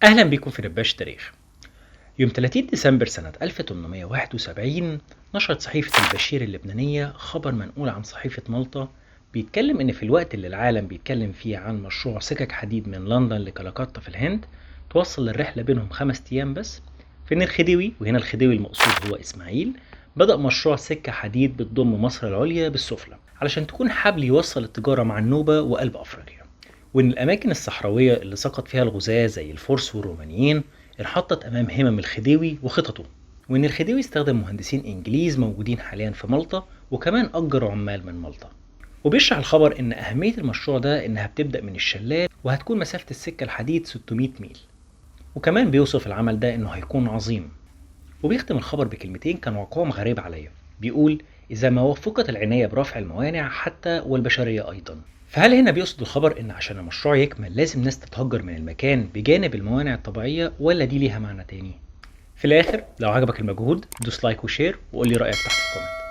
أهلا بكم في نباش تاريخ. يوم 30 ديسمبر سنة 1871 نشرت صحيفة البشير اللبنانية خبر منقول عن صحيفة مالطا، بيتكلم إن في الوقت اللي العالم بيتكلم فيه عن مشروع سكك حديد من لندن لكلكتة في الهند، توصل الرحلة بينهم 5 أيام بس. في إن الخديوي، وهنا الخديوي المقصود هو إسماعيل، بدأ مشروع سكة حديد بتضم مصر العليا بالسفلى علشان تكون حبل يوصل التجارة مع النوبة وقلب أفريقيا، وإن الأماكن الصحراوية اللي سقط فيها الغزاة زي الفرس والرومانيين انحطت أمام همم الخديوي وخططه، وإن الخديوي استخدم مهندسين إنجليز موجودين حاليا في مالطا، وكمان أجر عمال من مالطا. وبيشرح الخبر إن أهمية المشروع ده إنها بتبدأ من الشلال وهتكون مسافة السكة الحديد 600 ميل، وكمان بيوصف العمل ده إنه هيكون عظيم. وبيختم الخبر بكلمتين كان واقعهم غريب عليا، بيقول: إذا ما وفقت العناية برفع الموانع حتى والبشرية أيضا. فهل هنا بيقصد الخبر إن عشان المشروع يكمل لازم ناس تتهجر من المكان بجانب الموانع الطبيعية، ولا دي ليها معنى تاني؟ في الآخر لو عجبك المجهود دوس لايك وشير وقول لي رأيك تحت في الكومنت.